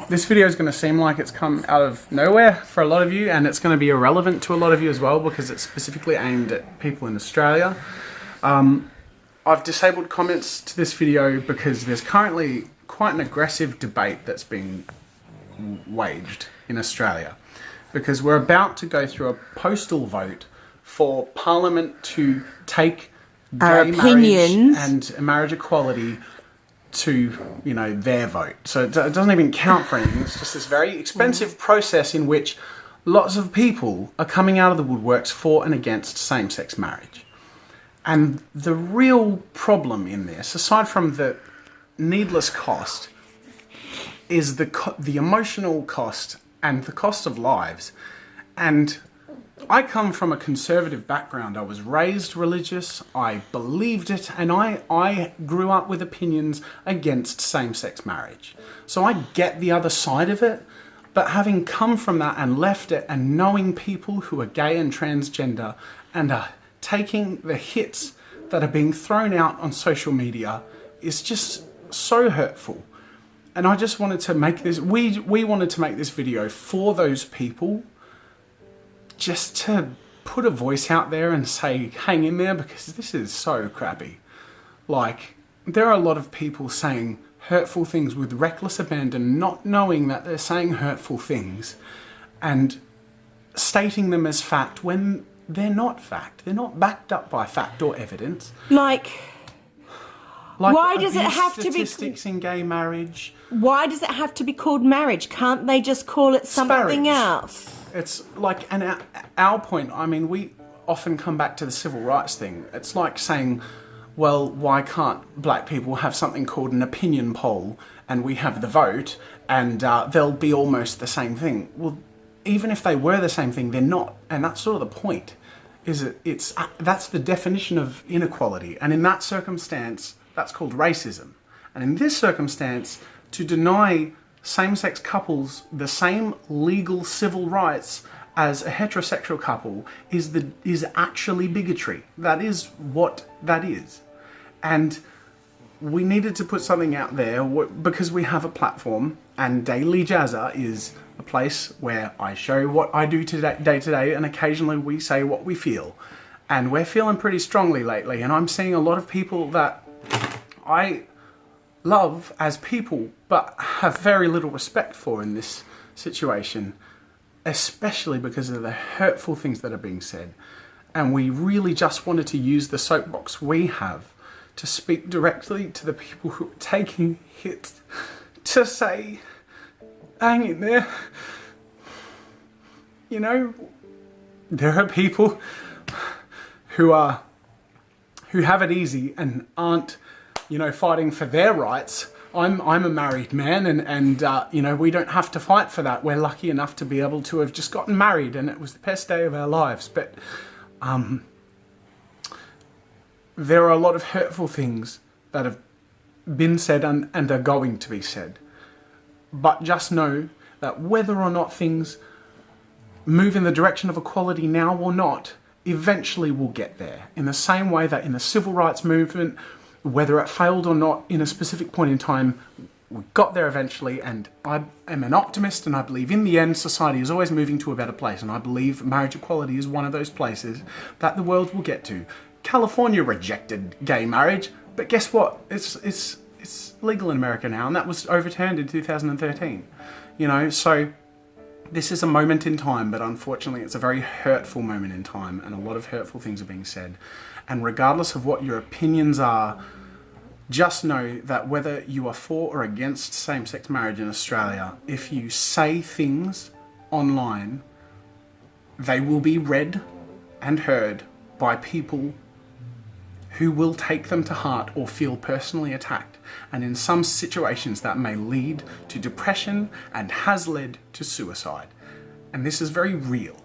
This video is going to seem like it's come out of nowhere for a lot of you, and it's going to be irrelevant to a lot of you as well because it's specifically aimed at people in Australia. I've disabled comments to this video because there's currently quite an aggressive debate that's being waged in Australia, because we're about to go through a postal vote for Parliament to take gay marriage and marriage equality to, you know, their vote. So it doesn't even count for anything. It's just this very expensive process in which lots of people are coming out of the woodworks for and against same-sex marriage. And the real problem in this, aside from the needless cost, is the emotional cost and the cost of lives. And I come from a conservative background. I was raised religious, I believed it, and I grew up with opinions against same-sex marriage. So I get the other side of it, but having come from that and left it and knowing people who are gay and transgender and are taking the hits that are being thrown out on social media is just so hurtful. And I just wanted to make this, we wanted to make this video for those people, just to put a voice out there and say, hang in there, because this is so crappy. Like, there are a lot of people saying hurtful things with reckless abandon, not knowing that they're saying hurtful things and stating them as fact when they're not fact. They're not backed up by fact or evidence. Like why does it have to be statistics in gay marriage? Why does it have to be called marriage? Can't they just call it something else? It's like, and our point, I mean, we often come back to the civil rights thing. It's like saying, well, why can't black people have something called an opinion poll and we have the vote and they'll be almost the same thing? Well, even if they were the same thing, they're not. And that's sort of the point, is that's the definition of inequality. And in that circumstance, that's called racism. And in this circumstance, to deny same-sex couples the same legal civil rights as a heterosexual couple is actually bigotry. That is what that is. And we needed to put something out there because we have a platform, and Daily Jazza is a place where I show what I do day to day, and occasionally we say what we feel. And we're feeling pretty strongly lately, and I'm seeing a lot of people that I love as people, but have very little respect for in this situation, especially because of the hurtful things that are being said. And we really just wanted to use the soapbox we have to speak directly to the people who are taking hits, to say, hang in there. You know, there are people who have it easy and aren't, you know, fighting for their rights. I'm a married man, and you know, we don't have to fight for that. We're lucky enough to be able to have just gotten married, and it was the best day of our lives. But there are a lot of hurtful things that have been said and are going to be said. But just know that whether or not things move in the direction of equality now or not, eventually we'll get there. In the same way that in the civil rights movement, whether it failed or not in a specific point in time, we got there eventually, and I am an optimist, and I believe in the end society is always moving to a better place, and I believe marriage equality is one of those places that the world will get to. California rejected gay marriage, but guess what? It's legal in America now, and that was overturned in 2013. You know, so this is a moment in time, but unfortunately it's a very hurtful moment in time, and a lot of hurtful things are being said. And regardless of what your opinions are, just know that whether you are for or against same-sex marriage in Australia, if you say things online, they will be read and heard by people who will take them to heart or feel personally attacked. And in some situations that may lead to depression and has led to suicide. And this is very real.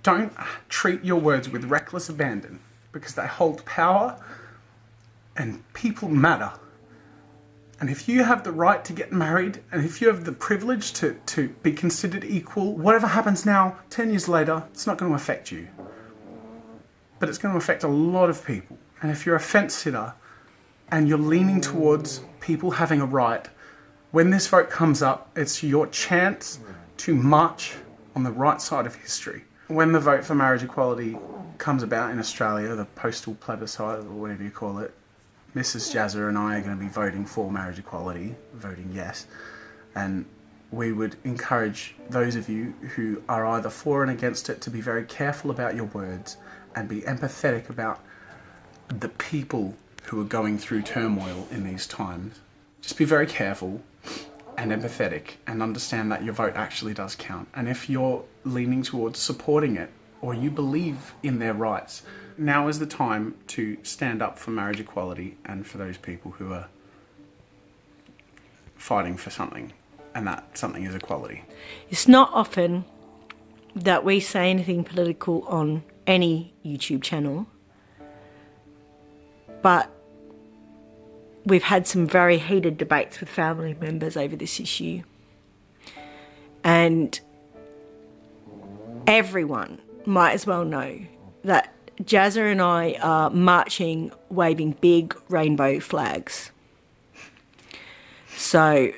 Don't treat your words with reckless abandon, because they hold power and people matter. And if you have the right to get married, and if you have the privilege to be considered equal, whatever happens now, 10 years later, it's not going to affect you. But it's going to affect a lot of people. And if you're a fence sitter and you're leaning towards people having a right when this vote comes up, it's your chance to march on the right side of history. When the vote for marriage equality comes about in Australia, the postal plebiscite, or whatever you call it, Mrs. Jazza and I are going to be voting for marriage equality, voting yes. And we would encourage those of you who are either for and against it to be very careful about your words and be empathetic about the people who are going through turmoil in these times. Just be very careful and empathetic and understand that your vote actually does count. And if you're leaning towards supporting it or you believe in their rights, now is the time to stand up for marriage equality and for those people who are fighting for something, and that something is equality. It's not often that we say anything political on any YouTube channel, but we've had some very heated debates with family members over this issue. And everyone might as well know that Jazza and I are marching, waving big rainbow flags. So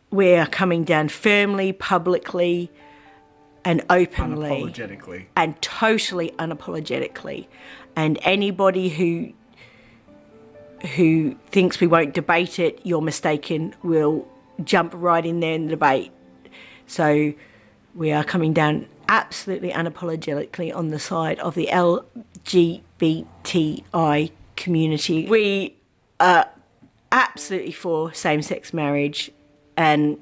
we are coming down firmly, publicly, and openly. Unapologetically. And totally unapologetically. And anybody who thinks we won't debate it, you're mistaken, we'll jump right in there in the debate. So we are coming down absolutely unapologetically on the side of the LGBTI community. We are absolutely for same-sex marriage, and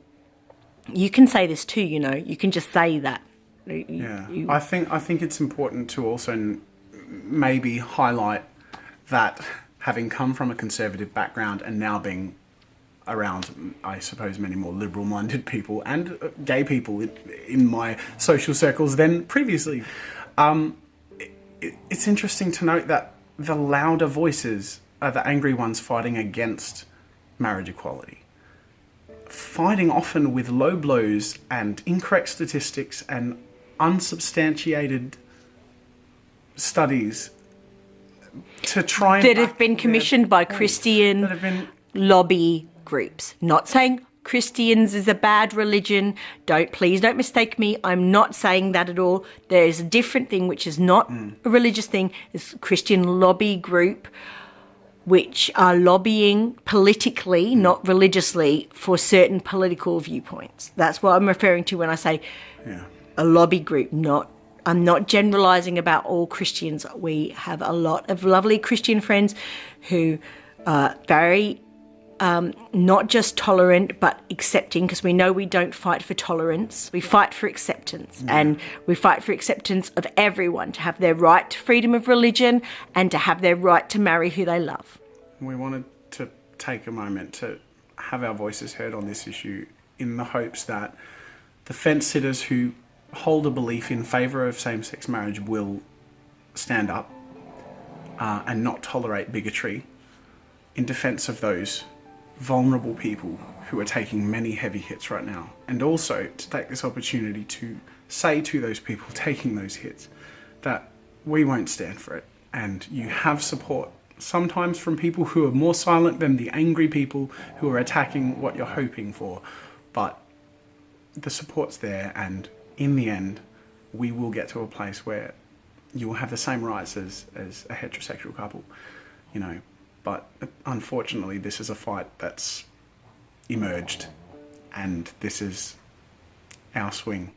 you can say this too, you know, you can just say that. I think it's important to also maybe highlight that having come from a conservative background and now being around, I suppose, many more liberal-minded people and gay people in my social circles than previously. It's interesting to note that the louder voices are the angry ones fighting against marriage equality. Fighting often with low blows and incorrect statistics and unsubstantiated studies to try and... That have been commissioned by Christian lobby groups. Not saying Christians is a bad religion. Please don't mistake me. I'm not saying that at all. There is a different thing which is not a religious thing. It's a Christian lobby group which are lobbying politically, not religiously, for certain political viewpoints. That's what I'm referring to when I say a lobby group. I'm not generalising about all Christians. We have a lot of lovely Christian friends who are very not just tolerant but accepting, because we know we don't fight for tolerance. We fight for acceptance, and we fight for acceptance of everyone to have their right to freedom of religion and to have their right to marry who they love. We wanted to take a moment to have our voices heard on this issue in the hopes that the fence sitters who hold a belief in favour of same-sex marriage will stand up and not tolerate bigotry in defence of those vulnerable people who are taking many heavy hits right now. And also to take this opportunity to say to those people taking those hits that we won't stand for it. And you have support sometimes from people who are more silent than the angry people who are attacking what you're hoping for. But the support's there, and in the end, we will get to a place where you will have the same rights as a heterosexual couple, you know. But unfortunately, this is a fight that's emerged, and this is our swing.